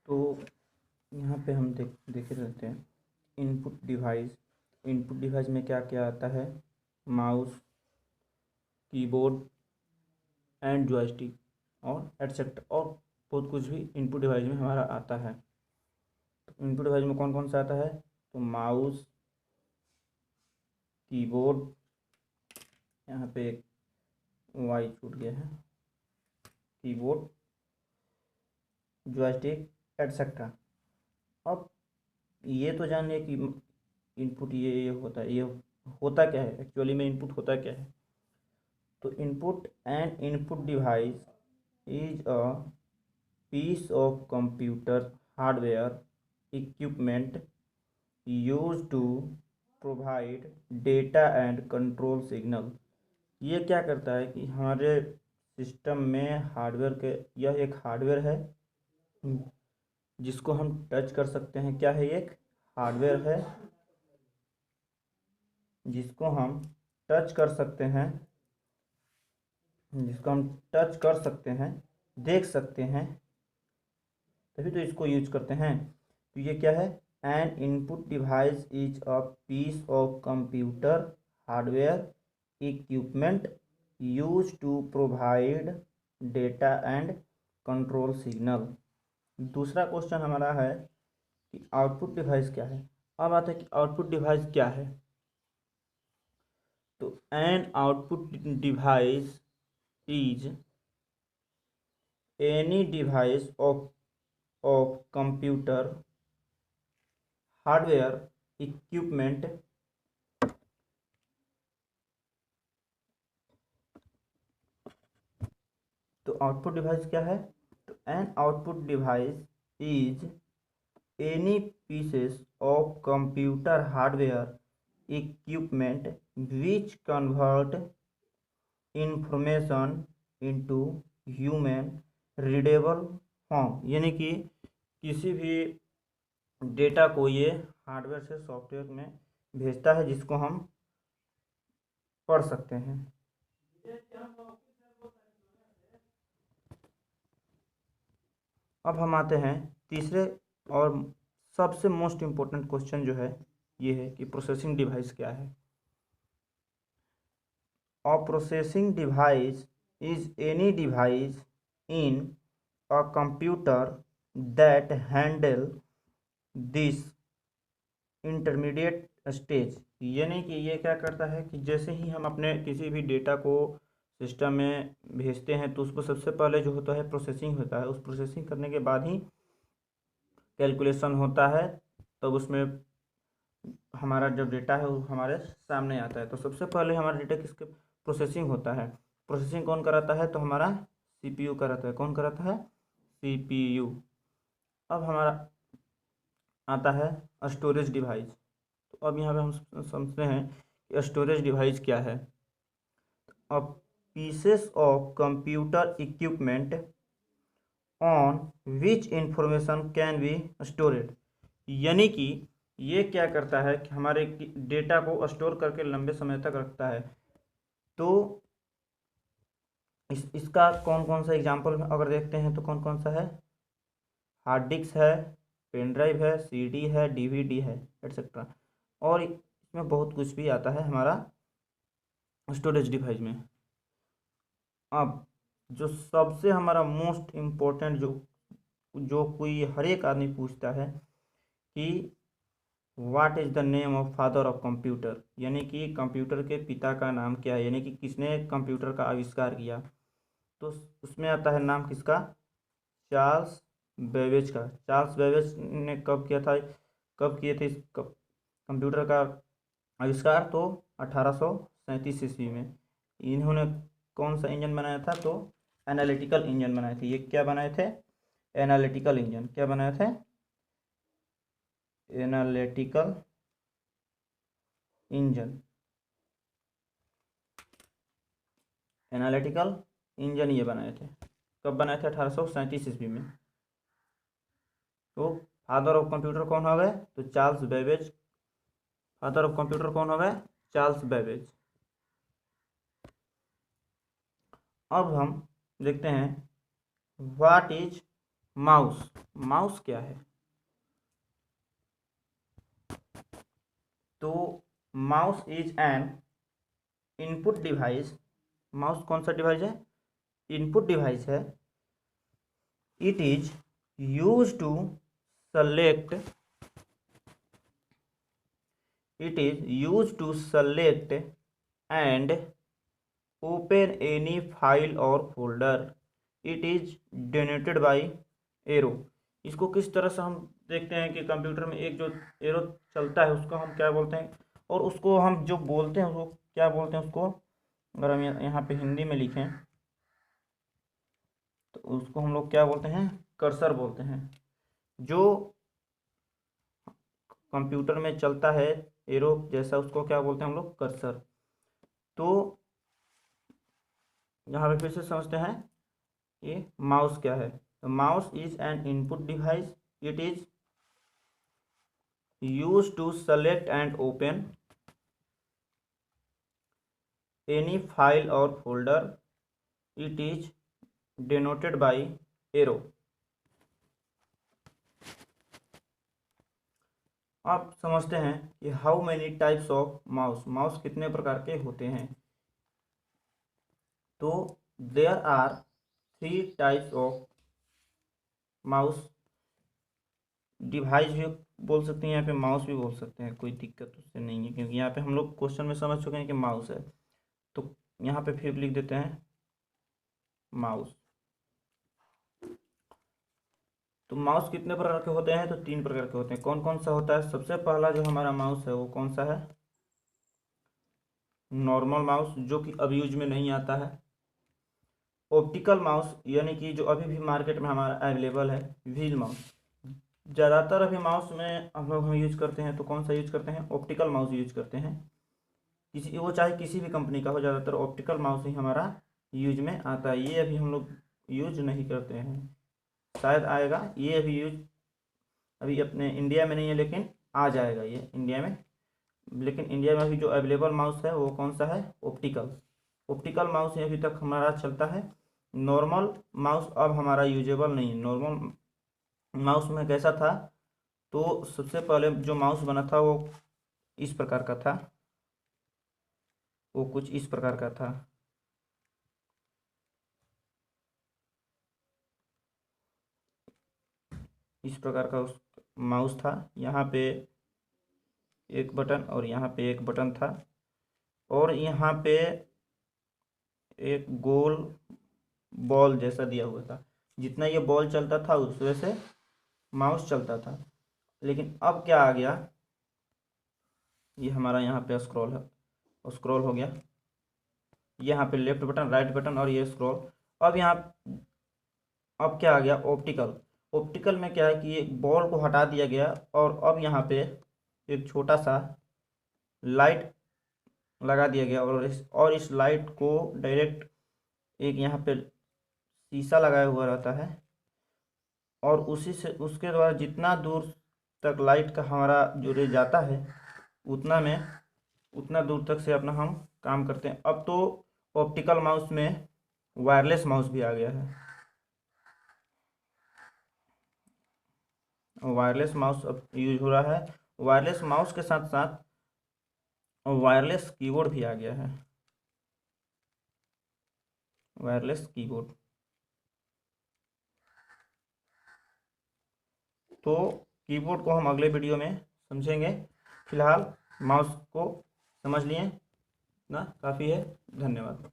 तो यहाँ पे हम देखे रहते हैं इनपुट डिवाइस। इनपुट डिवाइस में क्या क्या आता है? माउस, कीबोर्ड एंड जॉयस्टिक और एटसेट्रा, और बहुत कुछ भी इनपुट डिवाइस में हमारा आता है। तो इनपुट डिवाइस में कौन कौन सा आता है? तो माउस, कीबोर्ड, यहाँ पे एक वाई छूट गया है, कीबोर्ड, जॉयस्टिक एटसेट्रा। अब ये तो जान लिया कि इनपुट ये होता है। ये होता क्या है एक्चुअली में? इनपुट होता क्या है? तो input and input device is a piece of computer hardware equipment use to provide data and control signal. ये क्या करता है कि हमारे सिस्टम में हार्डवेयर के, यह एक हार्डवेयर है जिसको हम टच कर सकते हैं। क्या है? एक हार्डवेयर है जिसको हम टच कर सकते हैं, देख सकते हैं, तभी तो इसको यूज करते हैं। तो ये क्या है? An input device is a piece of computer hardware equipment use to provide data and control signal. दूसरा क्वेश्चन हमारा है कि आउटपुट डिवाइस क्या है। अब आता है कि आउटपुट डिवाइस क्या है। तो an output device is any device of computer hardware equipment तो आउटपुट डिवाइस क्या है? तो an output device is any pieces of computer hardware equipment which convert information into human readable form. यानी कि किसी भी डेटा को ये हार्डवेयर से सॉफ्टवेयर में भेजता है जिसको हम पढ़ सकते हैं। अब हम आते हैं तीसरे और सबसे मोस्ट इम्पोर्टेंट क्वेश्चन जो है ये है कि प्रोसेसिंग डिवाइस क्या है। अ processing device is any device in a computer that handle this intermediate stage. यानी कि ये क्या करता है कि जैसे ही हम अपने किसी भी डेटा को सिस्टम में भेजते हैं तो उसको सबसे पहले जो होता है प्रोसेसिंग होता है। उस प्रोसेसिंग करने के बाद ही कैलकुलेशन होता है, तब उसमें हमारा जो डेटा है वो हमारे सामने आता है। तो सबसे पहले हमारा डेटा किसके प्रोसेसिंग होता है? प्रोसेसिंग कौन कराता है? तो हमारा सीपीयू कराता है। कौन कराता है? सीपीयू। अब हमारा आता है स्टोरेज डिवाइस। तो अब यहाँ पे हम समझते हैं कि स्टोरेज डिवाइस क्या है। अब pieces of computer equipment on which information can be storeyed. यानी कि ये क्या करता है कि हमारे डेटा को स्टोर करके लंबे समय तक रखता है। तो इसका कौन कौन सा एग्जांपल अगर देखते हैं तो कौन कौन सा है? हार्ड डिस्क है, पेन ड्राइव है, सीडी है, डीवीडी है, एटसेट्रा। और इसमें बहुत कुछ भी आता है हमारा स्टोरेज डिवाइस में। अब जो सबसे हमारा मोस्ट इम्पोर्टेंट जो कोई हर एक आदमी पूछता है कि what is the name of father of computer. यानी कि कंप्यूटर के पिता का नाम क्या है, यानी कि किसने कंप्यूटर का आविष्कार किया। तो उसमें आता है नाम किसका? चार्ल्स बेबेज का। चार्ल्स बेबेज ने कब किया था, कब किए थे इस कंप्यूटर का आविष्कार? तो 1837 ईस्वी में। इन्होंने कौन सा इंजन बनाया था? तो एनालिटिकल इंजन बनाए थे। ये क्या बनाए थे? Analytical engine. क्या बनाए थे? Analytical engine. एनालिटिकल इंजन ये बनाए थे। कब बनाए थे? 1837 ईस्वी में। तो फादर ऑफ कंप्यूटर कौन हो गए? तो Charles Babbage. Father of computer कौन हो गए? Charles Babbage. अब हम देखते हैं व्हाट इज माउस। माउस क्या है? तो mouse is an input device. Mouse कौन सा डिवाइस है? इनपुट डिवाइस है। It is use to select it is used to select and open any file or folder. It is denoted by arrow. इसको किस तरह से हम देखते हैं कि कंप्यूटर में एक जो एरो चलता है उसको हम क्या बोलते हैं, और उसको हम जो बोलते हैं उसको क्या बोलते हैं? उसको अगर हम यहाँ पे हिंदी में लिखें तो उसको हम लोग क्या बोलते हैं? कर्सर बोलते हैं। जो कंप्यूटर में चलता है एरो जैसा उसको क्या बोलते हैं हम लोग? कर्सर। तो यहाँ पे फिर से समझते हैं ये माउस क्या है। तो mouse is an input device. It is use to select and open any file और folder. It is denoted by arrow. अब समझते हैं कि how many types of mouse, mouse कितने प्रकार के होते हैं। तो there are 3 types of mouse. Device भी बोल सकते हैं, यहाँ पे माउस भी बोल सकते हैं, कोई दिक्कत उससे नहीं है, क्योंकि यहाँ पे हम लोग क्वेश्चन में समझ चुके हैं कि माउस है। तो यहाँ पे फिर लिख देते हैं माउस। तो माउस कितने प्रकार के होते हैं? तो 3 प्रकार के होते हैं। कौन कौन सा होता है? सबसे पहला जो हमारा माउस है वो कौन सा है? नॉर्मल माउस, जो कि अब यूज में नहीं आता है। ऑप्टिकल माउस, यानी कि जो अभी भी मार्केट में हमारा अवेलेबल है। Wheel mouse. ज़्यादातर अभी माउस में हम यूज करते हैं तो कौन सा यूज करते हैं? ऑप्टिकल माउस यूज करते हैं। वो चाहे किसी भी कंपनी का हो, ज़्यादातर ऑप्टिकल माउस ही हमारा यूज में आता है। ये अभी हम लोग यूज नहीं करते हैं, शायद आएगा। ये अभी यूज अभी अपने इंडिया में नहीं है, लेकिन आ जाएगा ये इंडिया में। लेकिन इंडिया में अभी जो अवेलेबल माउस है वो कौन सा है? ऑप्टिकल। ऑप्टिकल माउस ही अभी तक हमारा चलता है। नॉर्मल माउस अब हमारा यूजेबल नहीं है। नॉर्मल माउस में कैसा था? तो सबसे पहले जो माउस बना था वो इस प्रकार का था, वो कुछ इस प्रकार का था। इस प्रकार का उस माउस था। यहाँ पे एक बटन और यहाँ पे एक बटन था, और यहाँ पे एक गोल बॉल जैसा दिया हुआ था। जितना ये बॉल चलता था उस वजह से माउस चलता था। लेकिन अब क्या आ गया? ये हमारा यहाँ पे स्क्रॉल हो गया। यहाँ पे लेफ्ट बटन, राइट बटन, और ये स्क्रॉल। अब यहाँ अब क्या आ गया? ऑप्टिकल। ऑप्टिकल में क्या है कि एक बॉल को हटा दिया गया, और अब यहाँ पे एक छोटा सा लाइट लगा दिया गया, और इस लाइट को डायरेक्ट एक यहाँ पे शीशा लगाया हुआ रहता है, और उसी से उसके द्वारा जितना दूर तक लाइट का हमारा जो रे जाता है उतना दूर तक से अपना हम काम करते हैं। अब तो ऑप्टिकल माउस में वायरलेस माउस भी आ गया है। वायरलेस माउस अब यूज हो रहा है। वायरलेस माउस के साथ साथ वायरलेस कीबोर्ड भी आ गया है। Wireless keyboard. तो कीबोर्ड को हम अगले वीडियो में समझेंगे। फिलहाल माउस को समझ लिए ना, काफ़ी है। धन्यवाद।